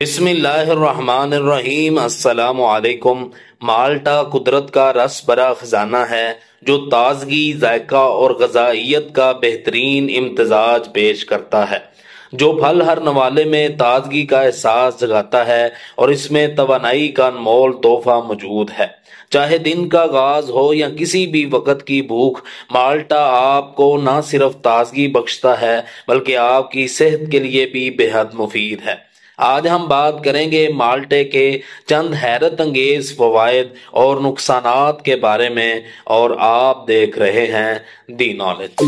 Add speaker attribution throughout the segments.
Speaker 1: بسم اللہ الرحمن الرحیم۔ السلام علیکم۔ مالٹا قدرت کا رس بھرا خزانہ ہے جو تازگی، ذائقہ اور غذائیت کا بہترین امتزاج پیش کرتا ہے، جو پھل ہر نوالے میں تازگی کا احساس جگاتا ہے اور اس میں توانائی کا انمول تحفہ موجود ہے۔ چاہے دن کا آغاز ہو یا کسی بھی وقت کی بھوک، مالٹا آپ کو نہ صرف تازگی بخشتا ہے بلکہ آپ کی صحت کے لیے بھی بے حد مفید ہے۔ آج ہم بات کریں گے مالٹے کے چند حیرت انگیز فوائد اور نقصانات کے بارے میں، اور آپ دیکھ رہے ہیں دی نالج۔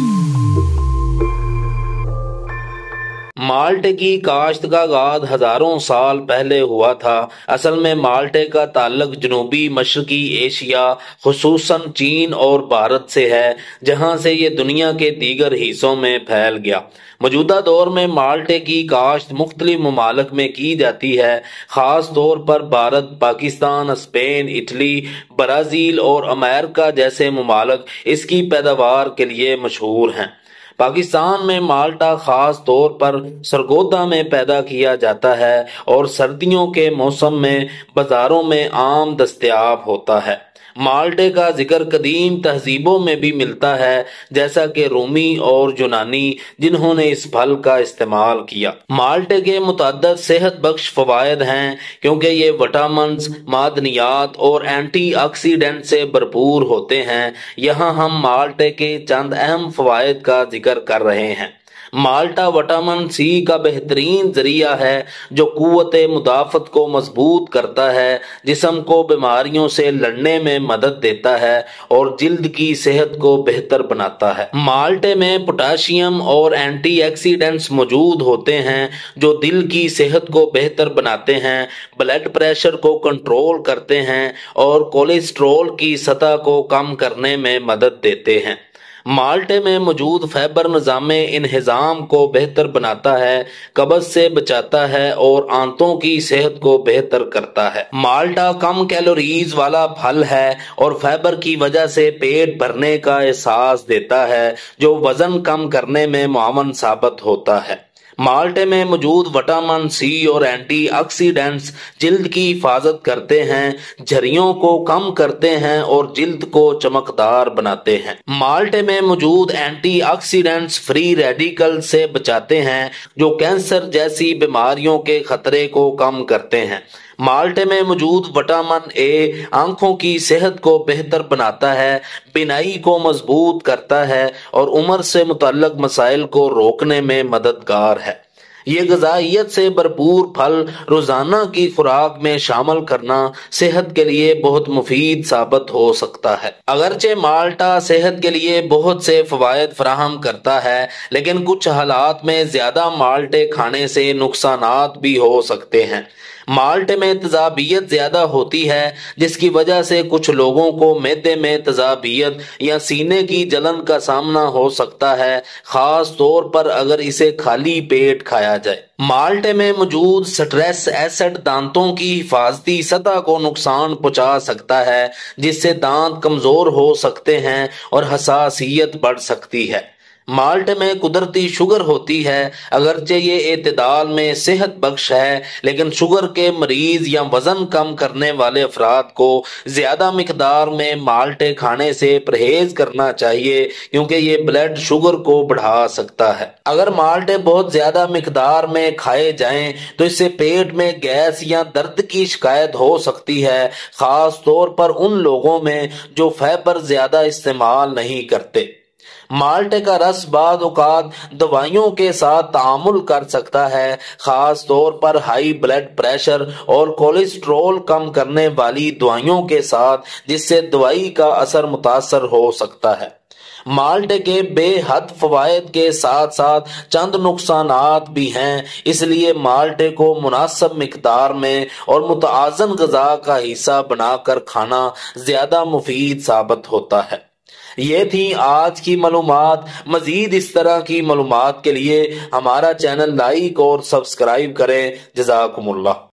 Speaker 1: مالٹے کی کاشت کا آغاز ہزاروں سال پہلے ہوا تھا۔ اصل میں مالٹے کا تعلق جنوبی مشرقی ایشیا، خصوصاً چین اور بھارت سے ہے، جہاں سے یہ دنیا کے دیگر حصوں میں پھیل گیا۔ موجودہ دور میں مالٹے کی کاشت مختلف ممالک میں کی جاتی ہے، خاص طور پر Bharat, Pakistan, Spain, Italy, Brazil اور امریکہ جیسے ممالک اس کی پیداوار کے لیے مشہور ہیں۔ پاکستان میں مالٹا خاص طور پر سرگودا میں پیدا کیا جاتا ہے اور سردیوں کے موسم میں بازاروں میں عام دستیاب ہوتا ہے۔ مالٹے کا ذکر قدیم تہذیبوں میں بھی ملتا ہے، جیسا کہ رومی اور یونانی، جنہوں نے اس پھل کا استعمال کیا۔ مالٹے کے متعدد صحت بخش فوائد ہیں، کیونکہ یہ وٹامنز، معدنیات اور اینٹی آکسیڈنٹ سے بھرپور ہوتے ہیں۔ یہاں ہم مالٹے کے چند اہم فوائد کا ذکر کر رہے ہیں۔ مالٹا وٹامن سی کا بہترین ذریعہ ہے، جو قوت مدافعت کو مضبوط کرتا ہے، جسم کو بیماریوں سے لڑنے میں مدد دیتا ہے اور جلد کی صحت کو بہتر بناتا ہے۔ مالٹے میں پوٹاشیم اور اینٹی آکسیڈنٹس موجود ہوتے ہیں جو دل کی صحت کو بہتر بناتے ہیں، بلڈ پریشر کو کنٹرول کرتے ہیں اور کولیسٹرول کی سطح کو کم کرنے میں مدد دیتے ہیں۔ مالٹے میں موجود فائبر نظام انہضام کو بہتر بناتا ہے، قبض سے بچاتا ہے اور آنتوں کی صحت کو بہتر کرتا ہے۔ مالٹا کم کیلوریز والا پھل ہے اور فائبر کی وجہ سے پیٹ بھرنے کا احساس دیتا ہے، جو وزن کم کرنے میں معاون ثابت ہوتا ہے۔ مالٹے میں موجود وٹامن سی اور اینٹی آکسیڈنٹس جلد کی حفاظت کرتے ہیں، جھریوں کو کم کرتے ہیں اور جلد کو چمکدار بناتے ہیں۔ مالٹے میں موجود اینٹی آکسیڈنٹس فری ریڈیکل سے بچاتے ہیں، جو کینسر جیسی بیماریوں کے خطرے کو کم کرتے ہیں۔ مالٹے میں موجود وٹامن اے آنکھوں کی صحت کو بہتر بناتا ہے، بینائی کو مضبوط کرتا ہے اور عمر سے متعلق مسائل کو روکنے میں مددگار ہے۔ یہ غذائیت سے بھرپور پھل روزانہ کی خوراک میں شامل کرنا صحت کے لیے بہت مفید ثابت ہو سکتا ہے۔ اگرچہ مالٹا صحت کے لیے بہت سے فوائد فراہم کرتا ہے، لیکن کچھ حالات میں زیادہ مالٹے کھانے سے نقصانات بھی ہو سکتے ہیں۔ مالٹے میں تیزابیت زیادہ ہوتی ہے، جس کی وجہ سے کچھ لوگوں کو معدے میں تیزابیت یا سینے کی جلن کا سامنا ہو سکتا ہے، خاص طور پر اگر اسے خالی پیٹ کھایا جائے۔ مالٹے میں موجود سٹریس ایسڈ دانتوں کی حفاظتی سطح کو نقصان پہنچا سکتا ہے، جس سے دانت کمزور ہو سکتے ہیں اور حساسیت بڑھ سکتی ہے۔ مالٹے میں قدرتی شوگر ہوتی ہے، اگرچہ یہ اعتدال میں صحت بخش ہے، لیکن شوگر کے مریض یا وزن کم کرنے والے افراد کو زیادہ مقدار میں مالٹے کھانے سے پرہیز کرنا چاہیے، کیونکہ یہ بلڈ شوگر کو بڑھا سکتا ہے۔ اگر مالٹے بہت زیادہ مقدار میں کھائے جائیں تو اس سے پیٹ میں گیس یا درد کی شکایت ہو سکتی ہے، خاص طور پر ان لوگوں میں جو فائبر زیادہ استعمال نہیں کرتے۔ مالٹے کا رس بعض اوقات دوائیوں کے ساتھ تعامل کر سکتا ہے، خاص طور پر ہائی بلڈ پریشر اور کولیسٹرول کم کرنے والی دوائیوں کے ساتھ، جس سے دوائی کا اثر متاثر ہو سکتا ہے۔ مالٹے کے بے حد فوائد کے ساتھ ساتھ چند نقصانات بھی ہیں، اس لیے مالٹے کو مناسب مقدار میں اور متوازن غذا کا حصہ بنا کر کھانا زیادہ مفید ثابت ہوتا ہے۔ یہ تھی آج کی معلومات۔ مزید اس طرح کی معلومات کے لیے ہمارا چینل لائک اور سبسکرائب کریں۔ جزاکم اللہ۔